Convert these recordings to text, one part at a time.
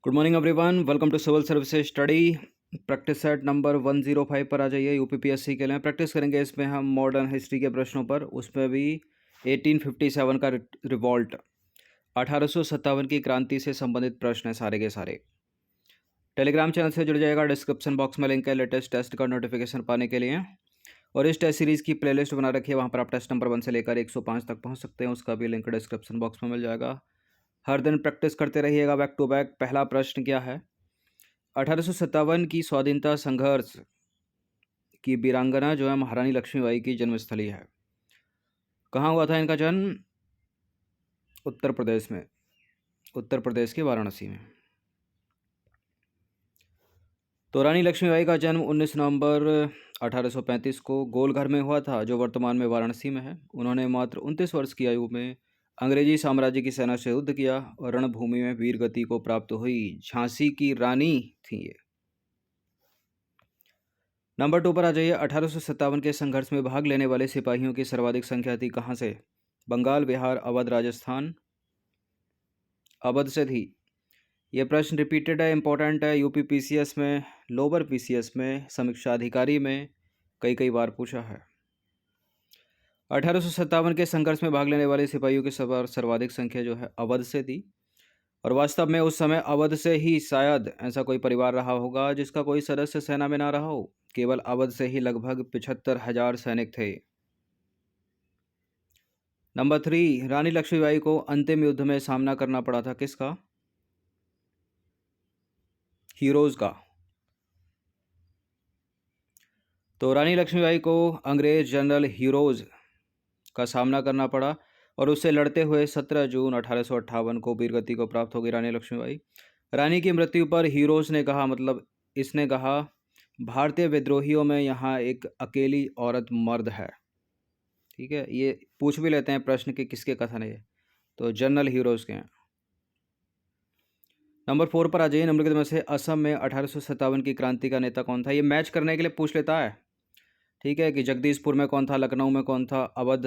Good morning everyone, welcome to civil services study. Practice set number 105 पर आ जाइए। UPPSC के लिए प्रैक्टिस करेंगे। इसमें हम मॉडर्न हिस्ट्री के प्रश्नों पर, उसमें भी 1857 का रिवॉल्ट, 1857 की क्रांति से संबंधित प्रश्न है सारे के सारे। टेलीग्राम चैनल से जुड़ जाएगा, डिस्क्रिप्शन बॉक्स में लिंक है लेटेस्ट टेस्ट का नोटिफिकेशन पाने के लिए। और इस टेस्ट सीरीज़ की प्लेलिस्ट बना रखी है, वहाँ पर आप टेस्ट नंबर 1 से लेकर 105 तक पहुँच सकते हैं। उसका भी लिंक डिस्क्रिप्शन बॉक्स में मिल जाएगा। हर दिन प्रैक्टिस करते रहिएगा बैक टू बैक। पहला प्रश्न क्या है? 1857 की स्वाधीनता संघर्ष की वीरांगना जो है महारानी लक्ष्मीबाई की जन्मस्थली है। कहाँ हुआ था इनका जन्म? उत्तर प्रदेश में, उत्तर प्रदेश के वाराणसी में। तो रानी लक्ष्मीबाई का जन्म 19 नवंबर 1835 को गोलघर में हुआ था, जो वर्तमान में वाराणसी में है। उन्होंने मात्र 29 वर्ष की आयु में अंग्रेजी साम्राज्य की सेना से युद्ध किया और रणभूमि में वीर गति को प्राप्त हुई। झांसी की रानी थी ये। नंबर 2 पर आ जाइए। 1857 के संघर्ष में भाग लेने वाले सिपाहियों की सर्वाधिक संख्या थी कहाँ से? बंगाल, बिहार, अवध, राजस्थान। अवध से थी। यह प्रश्न रिपीटेड है, इंपॉर्टेंट है। यूपी पीसीएस में, लोअर पीसीएस में, समीक्षा अधिकारी में कई कई बार पूछा है। 1857 के संघर्ष में भाग लेने वाले सिपाहियों की सर्वाधिक संख्या जो है अवध से थी। और वास्तव में उस समय अवध से ही शायद ऐसा कोई परिवार रहा होगा जिसका कोई सदस्य सेना में ना रहा हो। केवल अवध से ही लगभग 75,000 सैनिक थे। नंबर 3, रानी लक्ष्मीबाई को अंतिम युद्ध में सामना करना पड़ा था किसका? हीरोज का। तो रानी लक्ष्मीबाई को अंग्रेज जनरल हीरोज का सामना करना पड़ा और उससे लड़ते हुए 17 जून 1858 को वीरगति को प्राप्त हो गई रानी लक्ष्मीबाई। रानी की मृत्यु पर हीरोज ने कहा, मतलब इसने कहा, भारतीय विद्रोहियों में यहाँ एक अकेली औरत मर्द है। ठीक है, ये पूछ भी लेते हैं प्रश्न कि किसके कथन है ये, तो जनरल हीरोज के हैं। नंबर 4 पर आ जाइए। निम्नलिखित में से असम में 1857 की क्रांति का नेता कौन था? ये मैच करने के लिए पूछ लेता है। ठीक है, कि जगदीशपुर में कौन था, लखनऊ में कौन था, अवध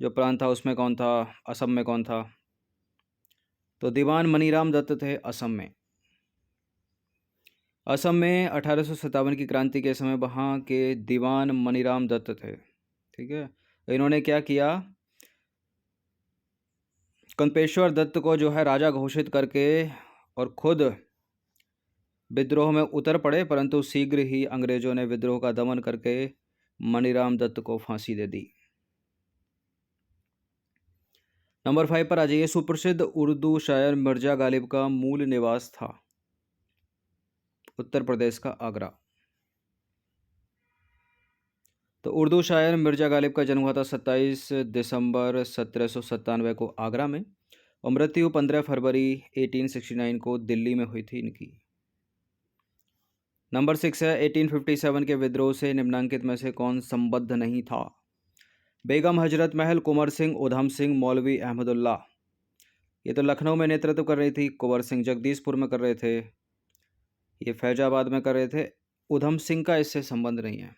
जो प्रांत था उसमें कौन था, असम में कौन था? तो दीवान मनीराम दत्त थे असम में। असम में 1857 की क्रांति के समय वहाँ के दीवान मनीराम दत्त थे। ठीक है, इन्होंने क्या किया? कल्पेश्वर दत्त को जो है राजा घोषित करके और खुद विद्रोह में उतर पड़े, परंतु शीघ्र ही अंग्रेजों ने विद्रोह का दमन करके मनीराम दत्त को फांसी दे दी। नंबर 5 पर आ जाइए। सुप्रसिद्ध उर्दू शायर मिर्जा गालिब का मूल निवास था उत्तर प्रदेश का आगरा। तो उर्दू शायर मिर्जा गालिब का जन्म हुआ था 27 दिसंबर 1797 को आगरा में और मृत्यु 15 फरवरी 1869 को दिल्ली में हुई थी इनकी। नंबर 6 है। 1857 के विद्रोह से निम्नांकित में से कौन संबद्ध नहीं था? बेगम हजरत महल, कुंवर सिंह, उधम सिंह, मौलवी अहमदुल्ला। ये तो लखनऊ में नेतृत्व कर रही थी, कुंवर सिंह जगदीशपुर में कर रहे थे, ये फैजाबाद में कर रहे थे। उधम सिंह का इससे संबंध नहीं है।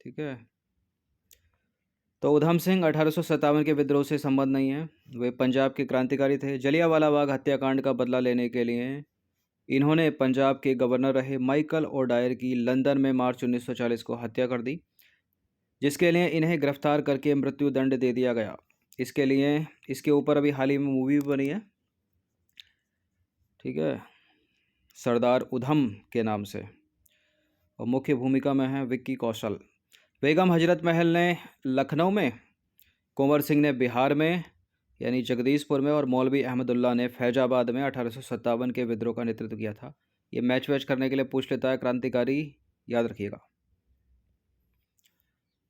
ठीक है, तो उधम सिंह 1857 के विद्रोह से संबंध नहीं है, वे पंजाब के क्रांतिकारी थे। जलियांवाला बाग हत्याकांड का बदला लेने के लिए इन्होंने पंजाब के गवर्नर रहे माइकल ओडायर की लंदन में मार्च 1940 को हत्या कर दी, जिसके लिए इन्हें गिरफ्तार करके मृत्यु दंड दे दिया गया। इसके ऊपर अभी हाल ही में मूवी भी बनी है। ठीक है, सरदार उधम के नाम से, और मुख्य भूमिका में है विक्की कौशल। बेगम हजरत महल ने लखनऊ में, कुंवर सिंह ने बिहार में यानी जगदीशपुर में, और मौलवी अहमदुल्ला ने फैजाबाद में 1857 के विद्रोह का नेतृत्व किया था। ये मैच वैच करने के लिए पूछ लेता है, क्रांतिकारी याद रखिएगा।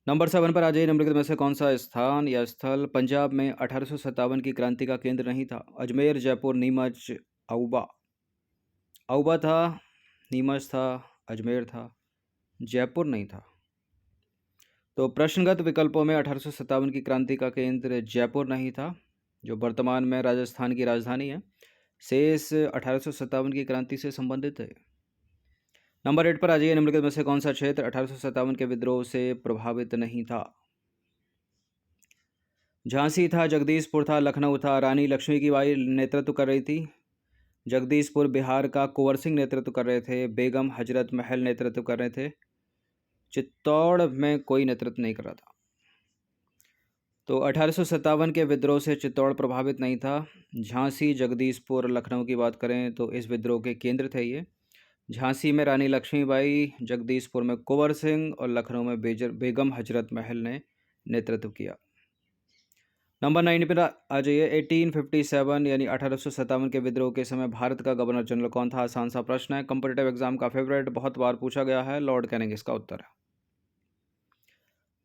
नंबर 7 पर आ जाइए। निम्नलिखित में से कौन सा स्थान या स्थल पंजाब में 1857 की क्रांति का केंद्र नहीं था? अजमेर, जयपुर, नीमच, औबा। औबा था, नीमच था, अजमेर था, जयपुर नहीं था। तो प्रश्नगत विकल्पों में 1857 की क्रांति का केंद्र जयपुर नहीं था, जो वर्तमान में राजस्थान की राजधानी है। शेष 1857 की क्रांति से संबंधित है। नंबर 8 पर आ जाइए। निम्नलिखित में से कौन सा क्षेत्र 1857 के विद्रोह से प्रभावित नहीं था? झांसी था, जगदीशपुर था, लखनऊ था। रानी लक्ष्मी की बाई नेतृत्व कर रही थी, जगदीशपुर बिहार का कुंवर सिंह नेतृत्व कर रहे थे, बेगम हजरत महल नेतृत्व कर रहे थे, चित्तौड़ में कोई नेतृत्व नहीं कर रहा था। तो 1857 के विद्रोह से चित्तौड़ प्रभावित नहीं था। झांसी, जगदीशपुर, लखनऊ की बात करें तो इस विद्रोह के केंद्र थे ये। झांसी में रानी लक्ष्मीबाई, जगदीशपुर में कुंवर सिंह और लखनऊ में बेगम हजरत महल ने नेतृत्व किया। नंबर 9 पर आ जाइए। 1857 यानी 1857 के विद्रोह के समय भारत का गवर्नर जनरल कौन था? आसान सा प्रश्न है, कंपटीटिव एग्जाम का फेवरेट, बहुत बार पूछा गया है। लॉर्ड कैनिंग इसका उत्तर है।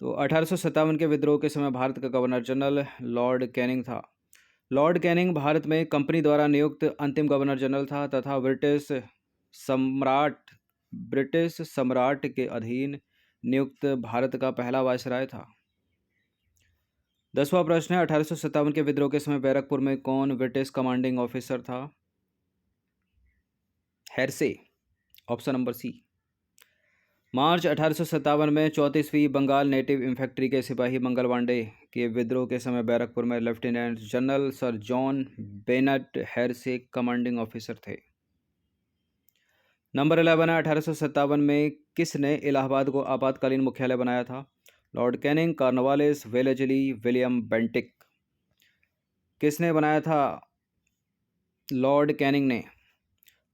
तो 1857 के विद्रोह के समय भारत का गवर्नर जनरल लॉर्ड कैनिंग था। लॉर्ड कैनिंग भारत में कंपनी द्वारा नियुक्त अंतिम गवर्नर जनरल था तथा ब्रिटिश सम्राट के अधीन नियुक्त भारत का पहला वायसराय था। 10वां प्रश्न है, 1857 के विद्रोह के समय बैरकपुर में कौन ब्रिटिश कमांडिंग ऑफिसर था? Hearsay, option number C. मार्च 1857 में 34वीं बंगाल नेटिव इन्फेंट्री के सिपाही मंगल पांडे के विद्रोह के समय बैरकपुर में lieutenant general sir John Bennet Hearsey commanding officer थे। नंबर 11 है, 1857 में किसने इलाहाबाद को आपातकालीन मुख्यालय बनाया था? Lord Canning, Cornwallis, Wellesley, William Bentinck. किसने बनाया था? लॉर्ड कैनिंग ने।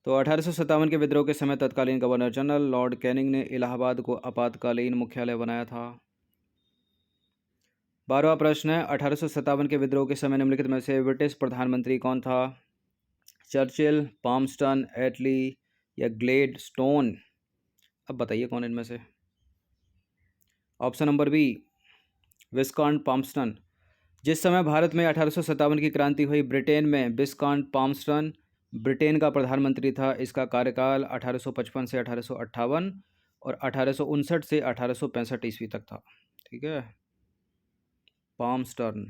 तो 1857 के विद्रोह के समय तत्कालीन गवर्नर जनरल लॉर्ड कैनिंग ने इलाहाबाद को आपातकालीन मुख्यालय बनाया था। 12वां प्रश्न है, 1857 के विद्रोह के समय निम्नलिखित में से ब्रिटिश प्रधानमंत्री कौन था? चर्चिल, पामस्टन, एटली या ग्लेडस्टोन? अब बताइए कौन इनमें से? Option number B, Viscount Palmerston. जिस समय भारत में 1857 की क्रांति हुई, ब्रिटेन में विस्कॉन्ट पामस्टन ब्रिटेन का प्रधानमंत्री था। इसका कार्यकाल 1855 से 1858 और 1859 से 1865 ईस्वी तक था। ठीक है, पामस्टर्न।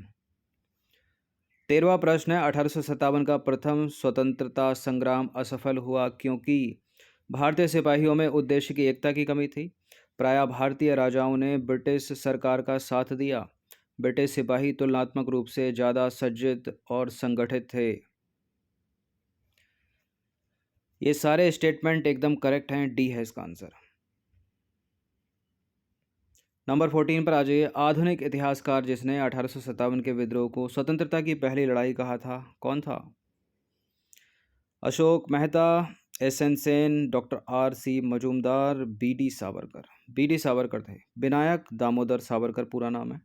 13वां प्रश्न है, 1857 का प्रथम स्वतंत्रता संग्राम असफल हुआ क्योंकि भारतीय सिपाहियों में उद्देश्य की एकता की कमी थी। प्रायः भारतीय राजाओं ने ब्रिटिश सरकार का साथ दिया। ब्रिटिश सिपाही तुलनात्मक रूप से ज़्यादा सज्जित और संगठित थे। ये सारे स्टेटमेंट एकदम करेक्ट हैं, डी है इसका आंसर। नंबर 14 पर आ जाइए। आधुनिक इतिहासकार जिसने 1857 के विद्रोह को स्वतंत्रता की पहली लड़ाई कहा था, कौन था? Ashok Mehta, SN. Sen, doctor R.C. Majumdar, B.D. Savarkar. B.D. Savarkar थे। विनायक दामोदर सावरकर पूरा नाम है।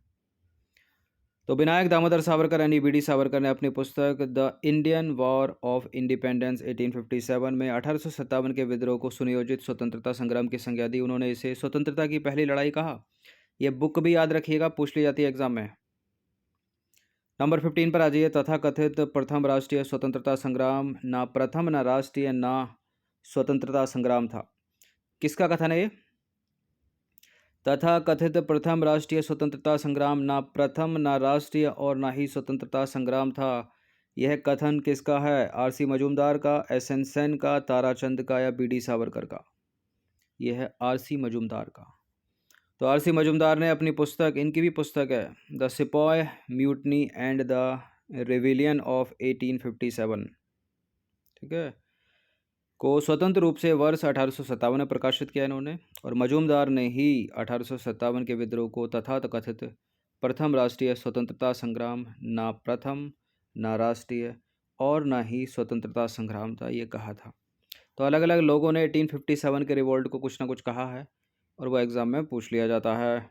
तो विनायक दामोदर सावरकर यानी B.D. सावरकर ने अपनी पुस्तक the Indian war of independence 1857 में 1857 के विद्रोह को सुनियोजित स्वतंत्रता संग्राम की संज्ञा दी। उन्होंने इसे स्वतंत्रता की पहली लड़ाई कहा। यह बुक भी याद रखिएगा, पूछ ली जाती है एग्जाम में। नंबर 15 पर आ जाइए। तथाकथित प्रथम राष्ट्रीय स्वतंत्रता संग्राम ना प्रथम ना राष्ट्रीय ना स्वतंत्रता संग्राम था। किसका कथन है ये? तथाकथित प्रथम राष्ट्रीय स्वतंत्रता संग्राम ना प्रथम ना राष्ट्रीय और ना ही स्वतंत्रता संग्राम था। यह कथन किसका है? R.C. मजूमदार का, S.N. सेन का, ताराचंद का या B.D. सावरकर का? यह है R.C. मजूमदार का। तो R.C. मजूमदार ने अपनी पुस्तक, इनकी भी पुस्तक है the sepoy mutiny and the rebellion of 1857, ठीक है, को स्वतंत्र रूप से वर्ष 1857 में प्रकाशित किया इन्होंने। और मजूमदार ने ही 1857 के विद्रोह को तथाकथित प्रथम राष्ट्रीय स्वतंत्रता संग्राम ना प्रथम ना राष्ट्रीय और ना ही स्वतंत्रता संग्राम था, ये कहा था। तो अलग अलग लोगों ने 1857 के रिवोल्ट को कुछ ना कुछ कहा है और वो एग्ज़ाम में पूछ लिया जाता है।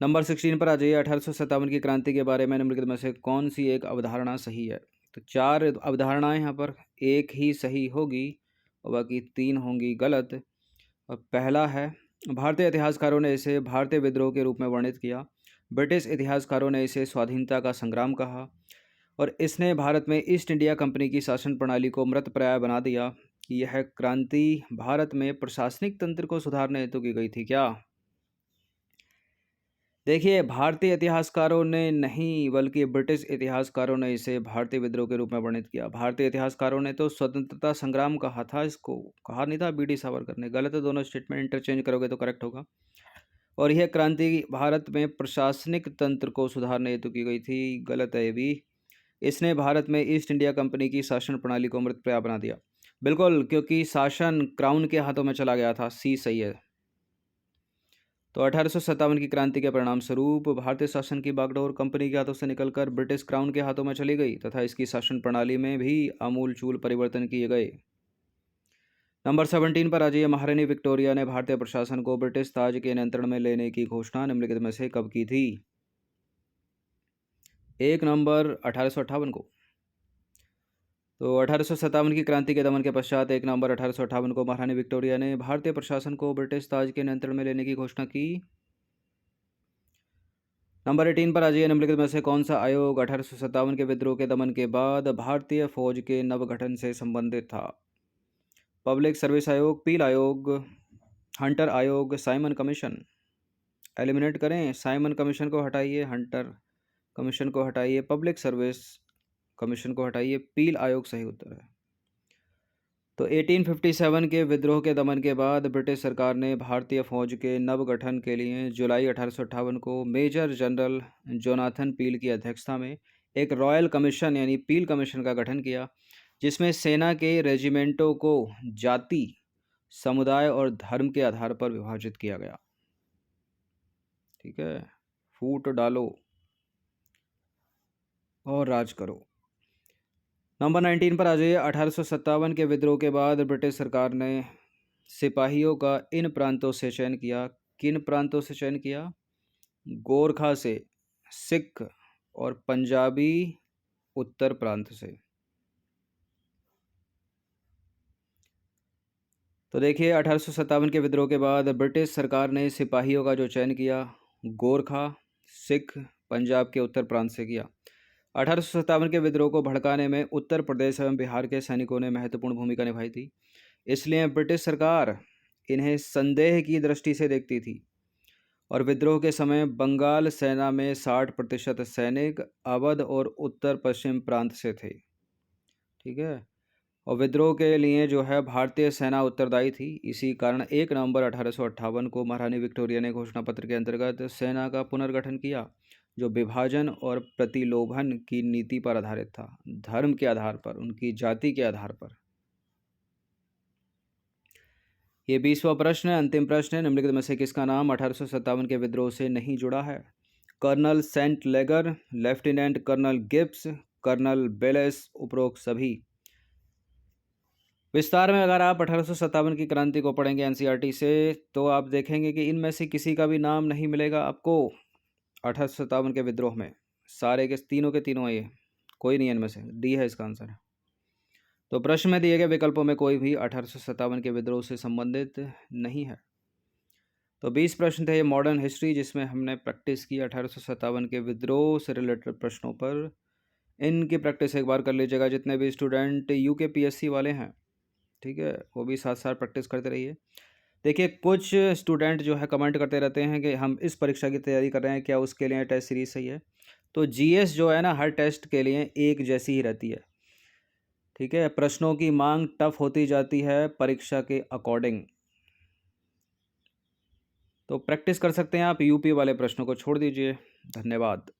नंबर 16 पर आ जाइए। 1857 की क्रांति के बारे में निम्नलिखित में से कौन सी एक अवधारणा सही है? तो 4 अवधारणाएं यहाँ पर, एक ही सही होगी और बाकी 3 होंगी गलत। और पहला है, भारतीय इतिहासकारों ने इसे भारतीय विद्रोह के रूप में वर्णित किया। ब्रिटिश इतिहासकारों ने इसे स्वाधीनता का संग्राम कहा और इसने भारत में ईस्ट इंडिया कंपनी की शासन प्रणाली को मृतप्राय बना दिया। यह क्रांति भारत में प्रशासनिक तंत्र को सुधारने हेतु की गई थी क्या? देखिए, भारतीय इतिहासकारों ने नहीं बल्कि ब्रिटिश इतिहासकारों ने इसे भारतीय विद्रोह के रूप में वर्णित किया। भारतीय इतिहासकारों ने तो स्वतंत्रता संग्राम कहा था, इसको कहा नहीं था B.D. सावरकर ने। गलत है, दोनों स्टेटमेंट इंटरचेंज करोगे तो करेक्ट होगा। और यह क्रांति भारत में प्रशासनिक तंत्र को सुधारने हेतु की गई थी, गलत है ये भी। इसने भारत में ईस्ट इंडिया कंपनी की शासन प्रणाली को मृतप्राय बना दिया। बिल्कुल, क्योंकि शासन क्राउन के हाथों में चला गया था। सी सही है। तो 1857 की क्रांति के परिणाम स्वरूप भारतीय शासन की बागडोर कंपनी के हाथों से निकलकर ब्रिटिश क्राउन के हाथों में चली गई तथा इसकी शासन प्रणाली में भी आमूलचूल परिवर्तन किए गए। नंबर 17 पर आ जाइए। महारानी विक्टोरिया ने भारतीय प्रशासन को ब्रिटिश ताज के नियंत्रण में लेने की घोषणा निम्नलिखित में से कब की थी? 1 नवंबर 1858 को। तो 1857 की क्रांति के दमन के पश्चात 1 नवंबर 1858 को महारानी विक्टोरिया ने भारतीय प्रशासन को ब्रिटिश ताज के नियंत्रण में लेने की घोषणा की। नंबर 18 पर आ जाइए। निम्नलिखित में से कौन सा आयोग 1857 के विद्रोह के दमन के बाद भारतीय फौज के नवगठन से संबंधित था? पब्लिक सर्विस आयोग, पील आयोग, हंटर आयोग, साइमन कमीशन। एलिमिनेट करें। साइमन कमीशन को हटाइए, हंटर कमीशन को हटाइए, पब्लिक सर्विस कमीशन को हटाइए, पील आयोग सही उत्तर है। तो 1857 के विद्रोह के दमन के बाद ब्रिटिश सरकार ने भारतीय फौज के नवगठन के लिए जुलाई 1858 को मेजर जनरल जोनाथन पील की अध्यक्षता में एक रॉयल कमीशन यानी पील कमीशन का गठन किया, जिसमें सेना के रेजिमेंटों को जाति, समुदाय और धर्म के आधार पर विभाजित किया गया। ठीक है, फूट डालो और राज करो। नंबर 19 पर आ जाइए। 1857 के विद्रोह के बाद ब्रिटिश सरकार ने सिपाहियों का इन प्रांतों से चयन किया। किन प्रांतों से चयन किया? गोरखा से, सिख और पंजाबी उत्तर प्रांत से। तो देखिए, 1857 के विद्रोह के बाद ब्रिटिश सरकार ने सिपाहियों का जो चयन किया, गोरखा, सिख, पंजाब के उत्तर प्रांत से किया। 1857 के विद्रोह को भड़काने में उत्तर प्रदेश एवं बिहार के सैनिकों ने महत्वपूर्ण भूमिका निभाई थी, इसलिए ब्रिटिश सरकार इन्हें संदेह की दृष्टि से देखती थी और विद्रोह के समय बंगाल सेना में 60% सैनिक अवध और उत्तर पश्चिम प्रांत से थे। ठीक है, और विद्रोह के लिए जो है भारतीय सेना उत्तरदायी थी। इसी कारण 1 नवंबर 1858 को महारानी विक्टोरिया ने घोषणा पत्र के अंतर्गत सेना का पुनर्गठन किया, जो विभाजन और प्रतिलोभन की नीति पर आधारित था, धर्म के आधार पर, उनकी जाति के आधार पर। ये 20वां प्रश्न है, अंतिम प्रश्न है। निम्नलिखित में से किसका नाम 1857 के विद्रोह से नहीं जुड़ा है? Colonel Saint लेगर, lieutenant colonel Gibbs, colonel बेलेस, उपरोक्त सभी। विस्तार में अगर आप 1857 की क्रांति को पढ़ेंगे एनसीईआरटी से, तो आप देखेंगे कि इनमें से किसी का भी नाम नहीं मिलेगा आपको 1857 के विद्रोह में। सारे के तीनों ये, कोई नहीं है इनमें से। डी है इसका आंसर। तो प्रश्न में दिए गए विकल्पों में कोई भी 1857 के विद्रोह से संबंधित नहीं है। तो 20 प्रश्न थे ये मॉडर्न हिस्ट्री, जिसमें हमने प्रैक्टिस की 1857 के विद्रोह से रिलेटेड प्रश्नों पर। इनकी प्रैक्टिस एक बार कर लीजिएगा जितने भी स्टूडेंट यूकेपीएससी वाले हैं। ठीक है, वो भी साथ साथ प्रैक्टिस करते रहिए। देखिए, कुछ स्टूडेंट जो है कमेंट करते रहते हैं कि हम इस परीक्षा की तैयारी कर रहे हैं, क्या उसके लिए टेस्ट सीरीज सही है? तो जीएस जो है ना, हर टेस्ट के लिए एक जैसी ही रहती है। ठीक है, प्रश्नों की मांग टफ होती जाती है परीक्षा के अकॉर्डिंग। तो प्रैक्टिस कर सकते हैं आप, यूपी वाले प्रश्नों को छोड़ दीजिए। धन्यवाद।